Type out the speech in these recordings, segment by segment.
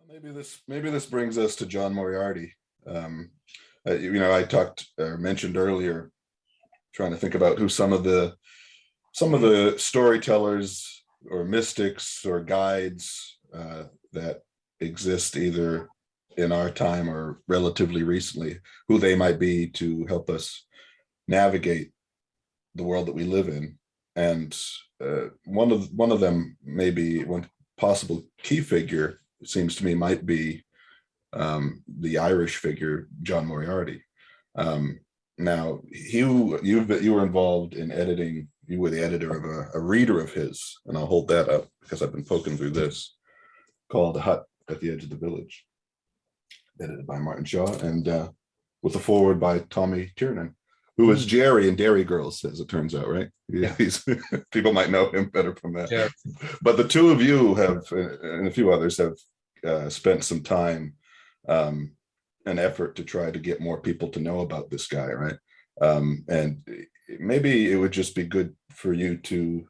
Maybe this brings us to John Moriarty. I talked or mentioned earlier, trying to think about who some of the storytellers or mystics or guides that exist either in our time or relatively recently, who they might be to help us navigate the world that we live in. And one of them, maybe one possible key figure, it seems to me, might be the Irish figure John Moriarty. Now, you were involved in editing. You were the editor of a reader of his, and I'll hold that up because I've been poking through this, called "The Hut at the Edge of the Village," edited by Martin Shaw, and with a foreword by Tommy Tiernan, who is Jerry in Dairy Girls, as it turns out, right? Yeah. People might know him better from that. Yeah. But the two of you have, and a few others have spent some time, an effort to try to get more people to know about this guy, right? And maybe it would just be good for you to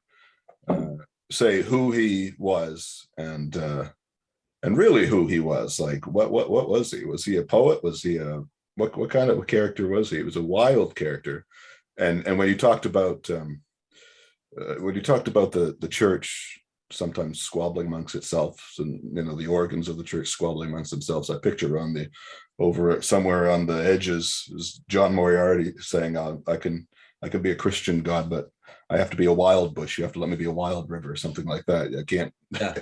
say who he was and really who he was. Like, what was he? Was he a poet? Was he a what kind of a character was he? He was a wild character. And when you talked about the church sometimes squabbling amongst itself, and the organs of the church squabbling amongst themselves, I picture over somewhere on the edges is John Moriarty saying, I can be a Christian God, but I have to be a wild bush. You have to let me be a wild river, or something like that. I can't. I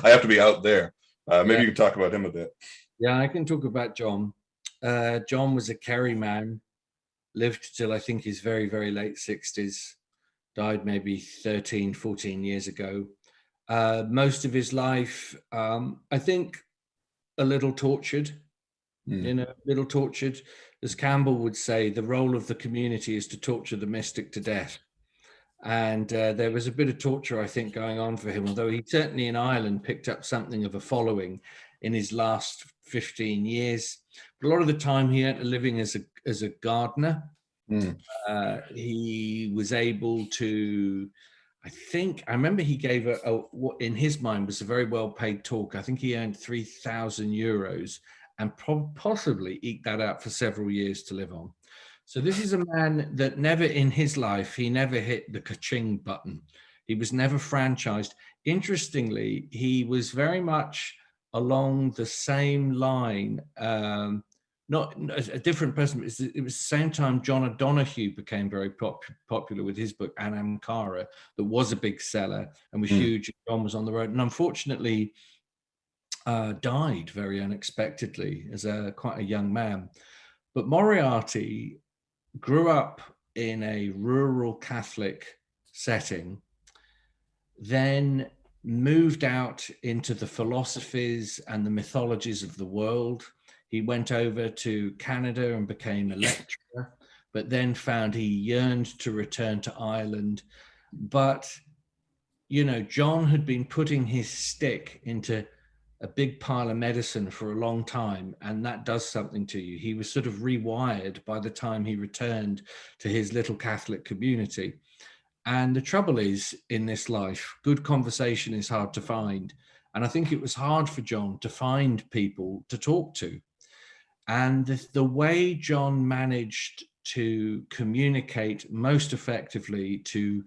have to be out there. Maybe you can talk about him a bit. Yeah, I can talk about John. John was a Kerry man, lived till I think his very, very late 60s, died maybe 13, 14 years ago. Most of his life, I think, a little tortured, little tortured. As Campbell would say, the role of the community is to torture the mystic to death. And there was a bit of torture, I think, going on for him, although he certainly in Ireland picked up something of a following in his last 15 years. But a lot of the time he earned a living as a gardener. He was able to, I remember he gave what in his mind was a very well-paid talk. I think he earned 3,000 euros and possibly eked that out for several years to live on. So this is a man that never in his life, he never hit the ka-ching button. He was never franchised. Interestingly, he was very much along the same line, not a different person. It was the same time John O'Donoghue became very popular with his book Anam Cara, that was a big seller and was huge. John was on the road and unfortunately died very unexpectedly as quite a young man. But Moriarty grew up in a rural Catholic setting, then moved out into the philosophies and the mythologies of the world. He went over to Canada and became a lecturer, but then found he yearned to return to Ireland. But, John had been putting his stick into a big pile of medicine for a long time, and that does something to you. He was sort of rewired by the time he returned to his little Catholic community. And the trouble is, in this life, good conversation is hard to find. And I think it was hard for John to find people to talk to. And the way John managed to communicate most effectively to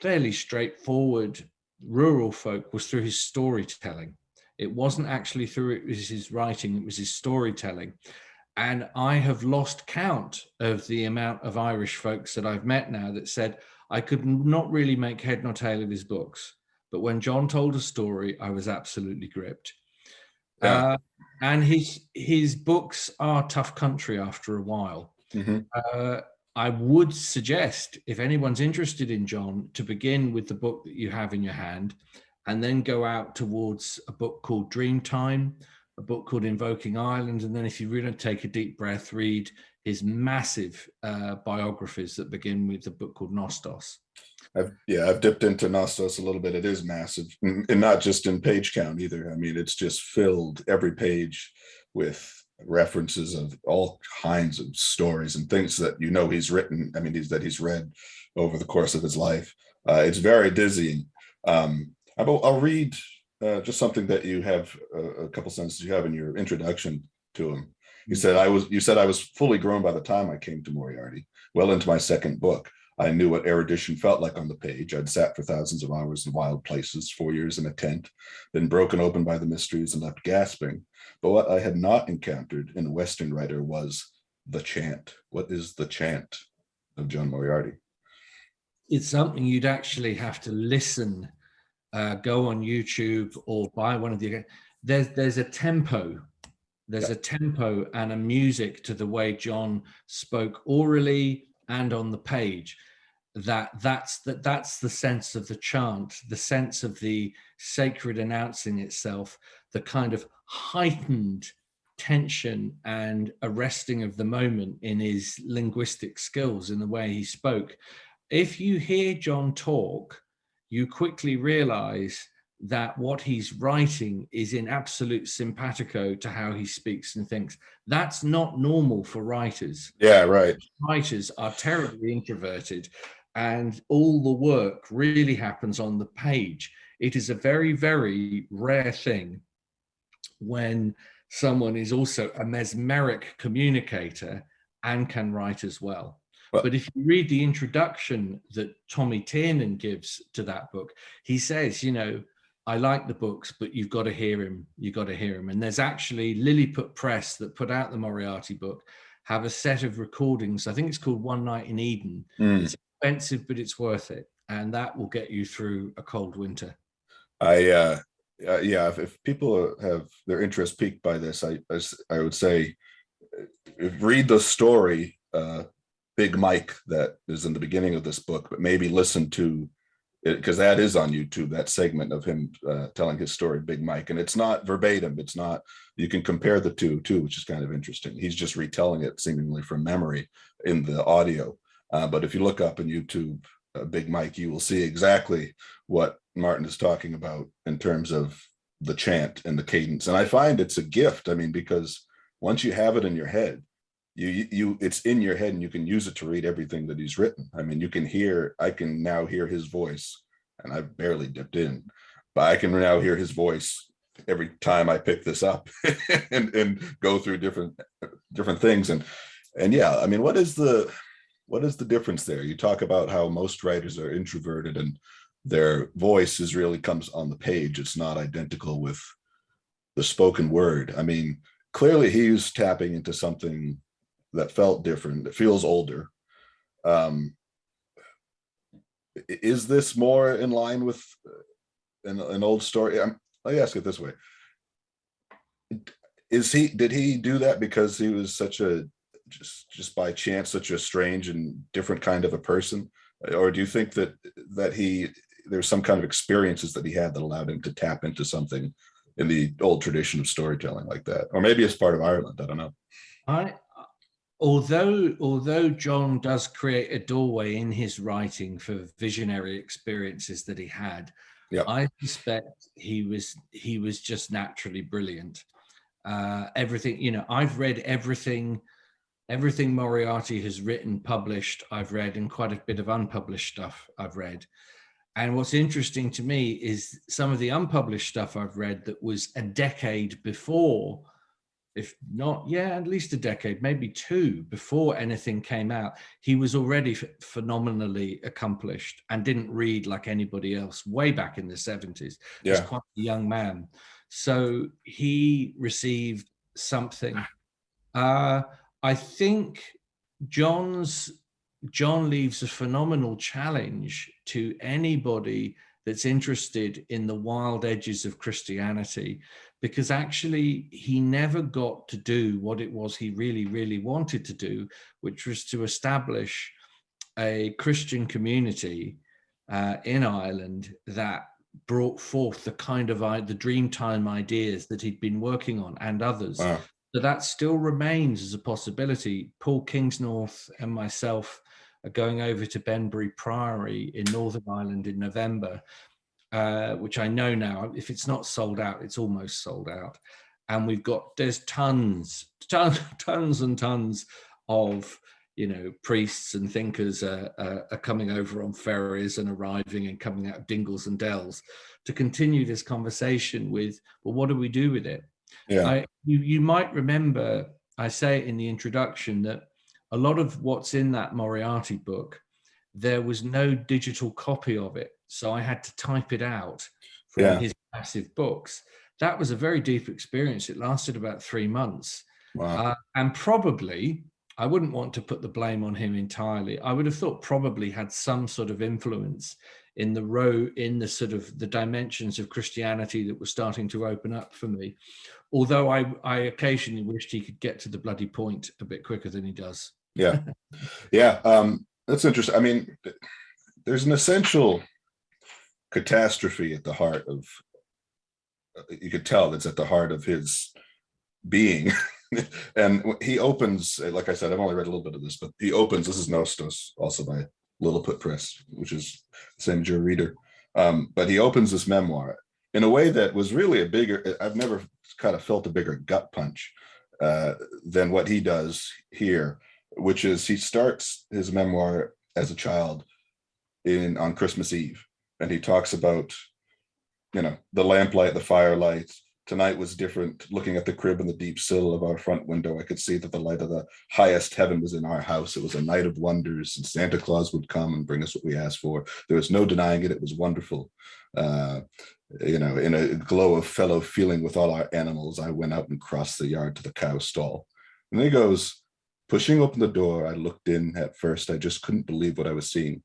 fairly straightforward rural folk was through his storytelling. It wasn't actually through his writing, it was his storytelling. And I have lost count of the amount of Irish folks that I've met now that said, I could not really make head nor tail of his books, but when John told a story, I was absolutely gripped. Yeah. And his books are tough country after a while. I would suggest, if anyone's interested in John, to begin with the book that you have in your hand and then go out towards a book called Dreamtime, a book called Invoking Ireland, and then if you really take a deep breath, read his massive biographies that begin with a book called Nostos. I've dipped into Nostos a little bit. It is massive, and not just in page count either. I mean, it's just filled every page with references of all kinds of stories and things that he's written. I mean, he's read over the course of his life. It's very dizzying. I'll read just something that you have a couple sentences you have in your introduction to him. You Mm. said you said I was fully grown by the time I came to Moriarty, well into my second book. I knew what erudition felt like on the page. I'd sat for thousands of hours in wild places, 4 years in a tent, been broken open by the mysteries and left gasping. But what I had not encountered in a Western writer was the chant. What is the chant of John Moriarty? It's something you'd actually have to listen, go on YouTube or buy one of the. There's a tempo. There's a tempo and a music to the way John spoke orally and on the page. That's the sense of the chant, the sense of the sacred announcing itself, the kind of heightened tension and arresting of the moment in his linguistic skills, in the way he spoke. If you hear John talk, you quickly realize that what he's writing is in absolute simpatico to how he speaks and thinks. That's not normal for writers. Yeah, right. Writers are terribly introverted, and all the work really happens on the page. It is a very, very rare thing when someone is also a mesmeric communicator and can write as well. But if you read the introduction that Tommy Tiernan gives to that book, he says, I like the books, but you've got to hear him. You've got to hear him. And there's actually Lilliput Press that put out the Moriarty book, have a set of recordings. I think it's called One Night in Eden. It's expensive, but it's worth it. And that will get you through a cold winter. If people have their interest piqued by this, I would say read the story, Big Mike, that is in the beginning of this book, but maybe listen to it, because that is on YouTube, that segment of him telling his story, Big Mike. And it's not verbatim. It's not, you can compare the two too, which is kind of interesting. He's just retelling it seemingly from memory in the audio. But if you look up on YouTube, Big Mike, you will see exactly what Martin is talking about in terms of the chant and the cadence. And I find it's a gift. I mean, because once you have it in your head, it's in your head and you can use it to read everything that he's written. I mean, I can now hear his voice, and I've barely dipped in, but I can now hear his voice every time I pick this up and go through different things. And yeah, I mean, what is the difference there? You talk about how most writers are introverted and their voice really comes on the page. It's not identical with the spoken word. I mean, clearly he's tapping into something that felt different, that feels older. Is this more in line with an old story? Let me ask it this way. Did he do that because he was such a, just by chance, such a strange and different kind of a person? Or do you think that there's some kind of experiences that he had that allowed him to tap into something in the old tradition of storytelling like that? Or maybe it's part of Ireland, I don't know. Although John does create a doorway in his writing for visionary experiences that he had, I suspect he was just naturally brilliant. Everything, I've read everything Moriarty has written, published, I've read, and quite a bit of unpublished stuff I've read. And what's interesting to me is some of the unpublished stuff I've read that was a decade before, if not, at least a decade, maybe two, before anything came out. He was already phenomenally accomplished and didn't read like anybody else way back in the 70s. He was quite a young man. So he received something. I think John leaves a phenomenal challenge to anybody that's interested in the wild edges of Christianity, because actually he never got to do what it was he really, really wanted to do, which was to establish a Christian community in Ireland that brought forth the kind of the Dreamtime ideas that he'd been working on, and others. Wow. So that still remains as a possibility. Paul Kingsnorth and myself are going over to Benbury Priory in Northern Ireland in November, which I know now, if it's not sold out, it's almost sold out. And there's tons and tons of priests and thinkers are coming over on ferries and arriving and coming out of dingles and dells, to continue this conversation with, well, what do we do with it? Yeah. You might remember, I say it in the introduction, that a lot of what's in that Moriarty book, there was no digital copy of it. So I had to type it out from his massive books. That was a very deep experience. It lasted about 3 months. Wow. And probably, I wouldn't want to put the blame on him entirely. I would have thought probably had some sort of influence in the sort of the dimensions of Christianity that were starting to open up for me. Although I occasionally wished he could get to the bloody point a bit quicker than he does. Yeah. Yeah. That's interesting. I mean, there's an essential catastrophe at the heart of, you could tell that's at the heart of his being. And he opens, like I said, I've only read a little bit of this, but he opens, this is Nostos, also by Lilliput Press, which is the same as your reader. But he opens this memoir in a way that was really I've never kind of felt a bigger gut punch than what he does here, which is he starts his memoir as a child on Christmas Eve. And he talks about, the lamplight, the firelight. Tonight was different. Looking at the crib in the deep sill of our front window, I could see that the light of the highest heaven was in our house. It was a night of wonders, and Santa Claus would come and bring us what we asked for. There was no denying it. It was wonderful. In a glow of fellow feeling with all our animals, I went out and crossed the yard to the cow stall. And then he goes, pushing open the door, I looked in. At first, I just couldn't believe what I was seeing.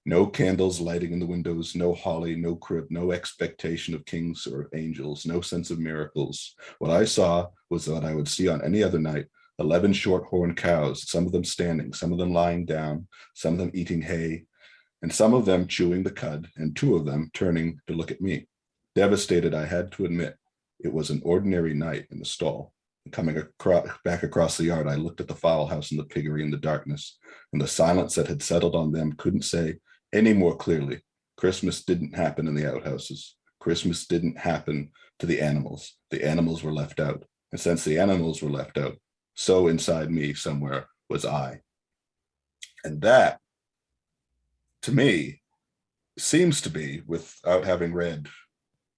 No candles lighting in the windows, no holly, no crib, no expectation of kings or angels, no sense of miracles. What I saw was what I would see on any other night: 11 short-horned cows, some of them standing, some of them lying down, some of them eating hay, and some of them chewing the cud, and 2 of them turning to look at me. Devastated, I had to admit, it was an ordinary night in the stall. Coming back across the yard, I looked at the fowl house and the piggery in the darkness, and the silence that had settled on them couldn't say any more clearly: Christmas didn't happen in the outhouses. Christmas didn't happen to the animals. The animals were left out. And since the animals were left out, so inside me somewhere was I. And that, to me, seems to be, without having read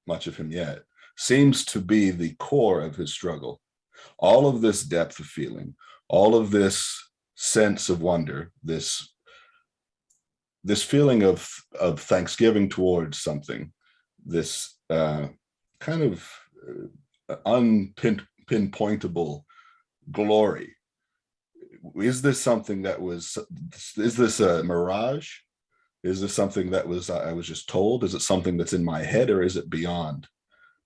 much of him yet, seems to be the core of his struggle. All of this depth of feeling, all of this sense of wonder, this feeling of thanksgiving towards something, this kind of unpinpointable glory. Is this a mirage? Is this something that I was just told? Is it something that's in my head, or is it beyond?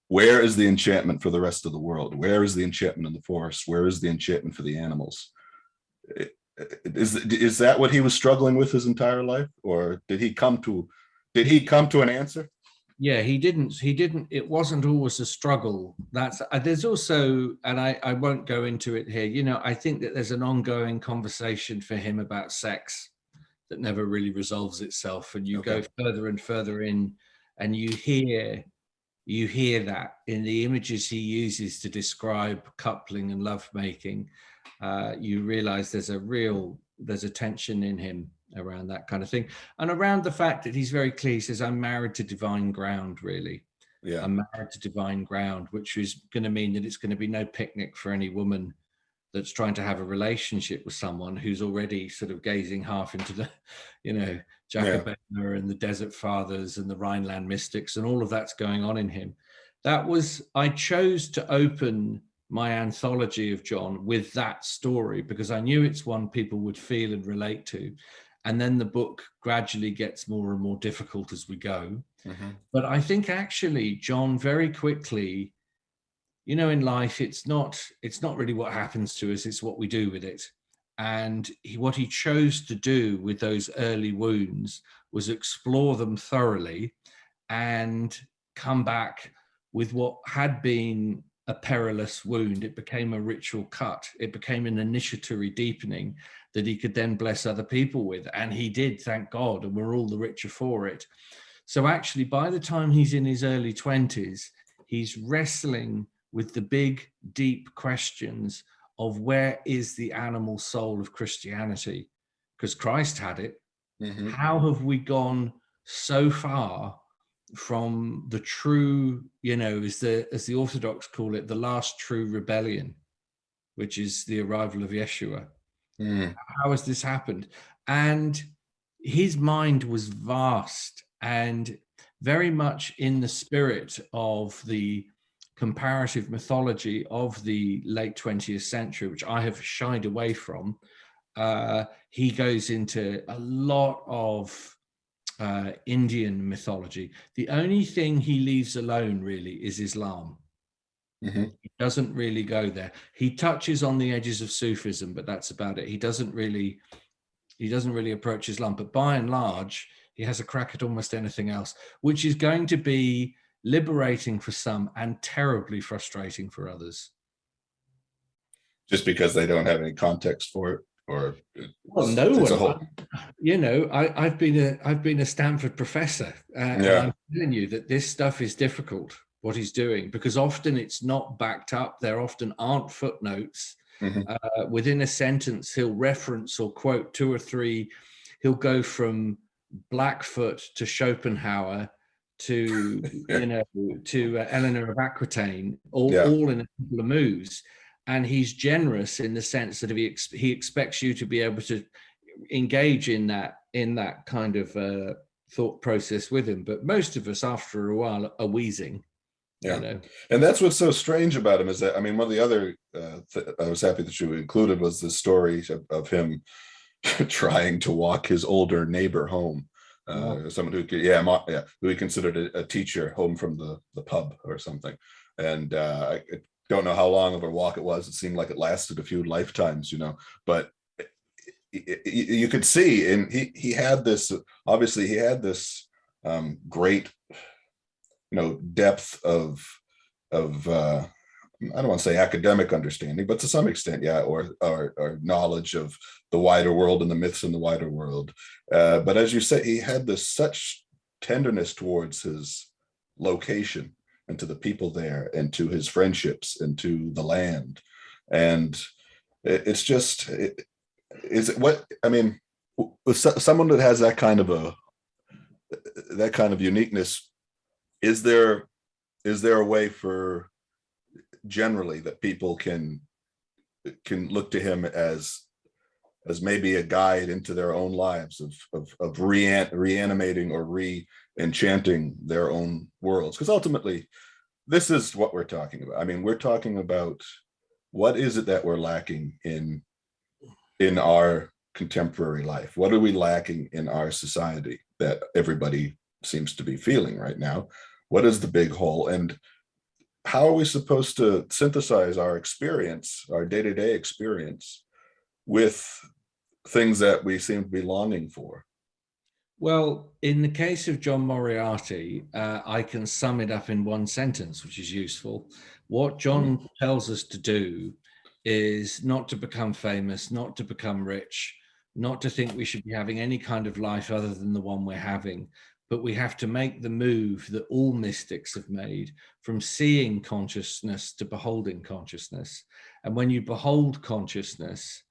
Where is the enchantment for the rest of the world? Where is the enchantment in the forest? Where is the enchantment for the animals? Is that what he was struggling with his entire life, or did he come to an answer? Yeah, he didn't. It wasn't always a struggle. There's also, and I won't go into it here. I think that there's an ongoing conversation for him about sex that never really resolves itself, and you go further and further in, and you hear that in the images he uses to describe coupling and lovemaking. You realize there's a tension in him around that kind of thing, and around the fact that he's very clear. He says, I'm married to divine ground, really. Yeah. I'm married to divine ground, which is going to mean that it's going to be no picnic for any woman that's trying to have a relationship with someone who's already sort of gazing half into the, Jacobena and the Desert Fathers and the Rhineland mystics, and all of that's going on in him. I chose to open my anthology of John with that story because I knew it's one people would feel and relate to. And then the book gradually gets more and more difficult as we go. Mm-hmm. But I think actually John very quickly, in life, it's not really what happens to us, it's what we do with it. And what he chose to do with those early wounds was explore them thoroughly and come back with what had been a perilous wound. It became a ritual cut. It became an initiatory deepening that he could then bless other people with. And he did, thank God, and we're all the richer for it. So actually, by the time he's in his early 20s, he's wrestling with the big, deep questions of where is the animal soul of Christianity, because Christ had it. Mhm. How have we gone so far from the true, as the Orthodox call it, the last true rebellion, which is the arrival of Yeshua? Mm. How has this happened? And his mind was vast and very much in the spirit of the comparative mythology of the late 20th century, which I have shied away from. He goes into a lot of Indian mythology. The only thing he leaves alone really is Islam. Mhm. He doesn't really go there. He touches on the edges of Sufism, but that's about it. He doesn't really approach Islam, but by and large, he has a crack at almost anything else, which is going to be liberating for some and terribly frustrating for others. Just because they don't have any context for it, or Well, no it's a one. whole. I've been a Stanford professor, and Yeah. I'm telling you that this stuff is difficult. What he's doing, because often it's not backed up. There often aren't footnotes. Mhm. Within a sentence, he'll reference or quote two or three. He'll go from Blackfoot to Schopenhauer to Yeah. Eleanor of Aquitaine, Yeah. all in a couple of moves. And he's generous in the sense that if he expects you to be able to engage in that kind of thought process with him. But most of us, after a while, are wheezing. Yeah. And that's what's so strange about him, is that, I mean, one of the other I was happy that you included was the story of him trying to walk his older neighbor home. Someone who could, who he considered a teacher, home from the pub or something. And I don't know how long of a walk it was. It seemed like it lasted a few lifetimes, but you could see, and he had this, obviously he had this great, depth of I don't want to say academic understanding, but to some extent, yeah, or knowledge of the wider world and the myths in the wider world. But as you say, he had this such tenderness towards his location and to the people there and to his friendships and to the land. And it's just, is it what, I mean, with someone that has that kind of uniqueness, is there a way for generally that people can look to him as maybe a guide into their own lives of reanimating or re-enchanting their own worlds? Because ultimately, this is what we're talking about. I mean, we're talking about what is it that we're lacking in our contemporary life? What are we lacking in our society that everybody seems to be feeling right now? What is the big hole? And how are we supposed to synthesize our experience, our day-to-day experience, with things that we seem to be longing for? Well, in the case of John Moriarty, I can sum it up in one sentence, which is useful. What John tells us to do is not to become famous, not to become rich, not to think we should be having any kind of life other than the one we're having, but we have to make the move that all mystics have made, from seeing consciousness to beholding consciousness. And when you behold consciousness,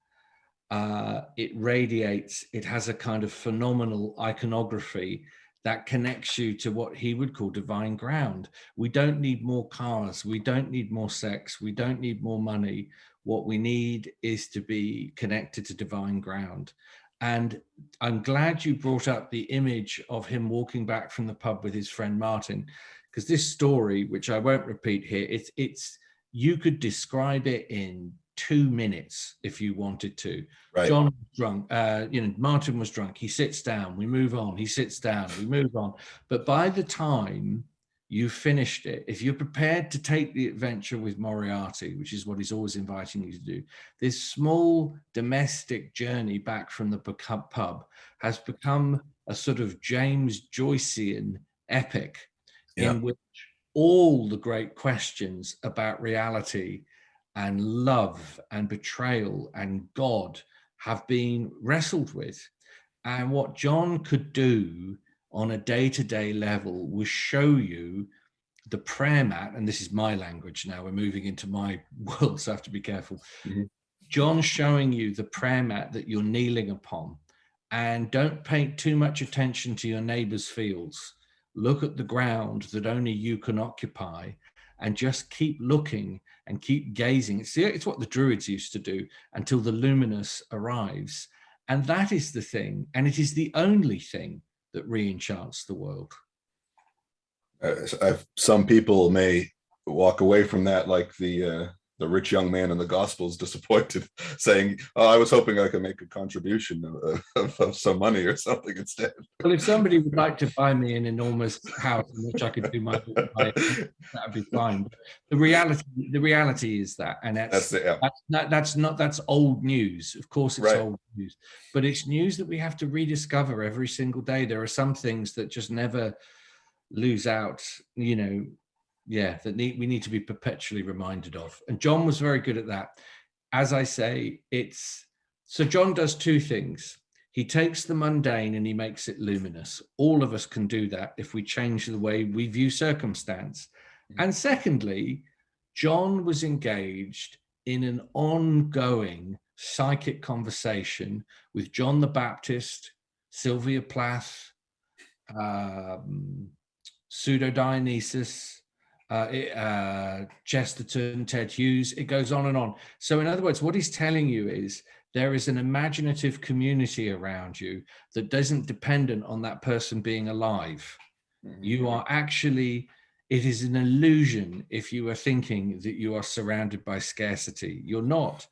it radiates, it has a kind of phenomenal iconography that connects you to what he would call divine ground. We don't need more cars, we don't need more sex, we don't need more money. What we need is to be connected to divine ground. And I'm glad you brought up the image of him walking back from the pub with his friend Martin, because this story, which I won't repeat here, it's you could describe it in 2 minutes if you wanted to. Right. John was drunk, Martin was drunk. He sits down, we move on. He sits down, we move on. But by the time you finished it, if you're prepared to take the adventure with Moriarty, which is what he's always inviting you to do, this small domestic journey back from the pub has become a sort of James Joycean epic, in which all the great questions about reality and love and betrayal and God have been wrestled with. And what John could do on a day-to-day level was show you the prayer mat, and this is my language now, we're moving into my world, so I have to be careful. John's showing you the prayer mat that you're kneeling upon, and don't pay too much attention to your neighbor's fields. Look at the ground that only you can occupy, and just keep looking and keep gazing. See, it's what the Druids used to do until the Luminous arrives. And that is the thing. And it is the only thing that re-enchants the world. Some people may walk away from that like the rich young man in the Gospels, disappointed, saying, "Oh, I was hoping I could make a contribution of some money or something instead." Well, if somebody would like to buy me an enormous house in which I could do my that would be fine. But the reality is that, and that's old news. Of course, it's old news, but it's news that we have to rediscover every single day. There are some things that just never lose out, that we need to be perpetually reminded of. And John was very good at that. As I say, so John does two things. He takes the mundane and he makes it luminous. All of us can do that if we change the way we view circumstance. And secondly, John was engaged in an ongoing psychic conversation with John the Baptist, Sylvia Plath, Pseudo Dionysus, Chesterton, Ted Hughes. It goes on and on. So in other words, what he's telling you is there is an imaginative community around you that isn't dependent on that person being alive. You are actually, it is an illusion if you are thinking that you are surrounded by scarcity. You're not.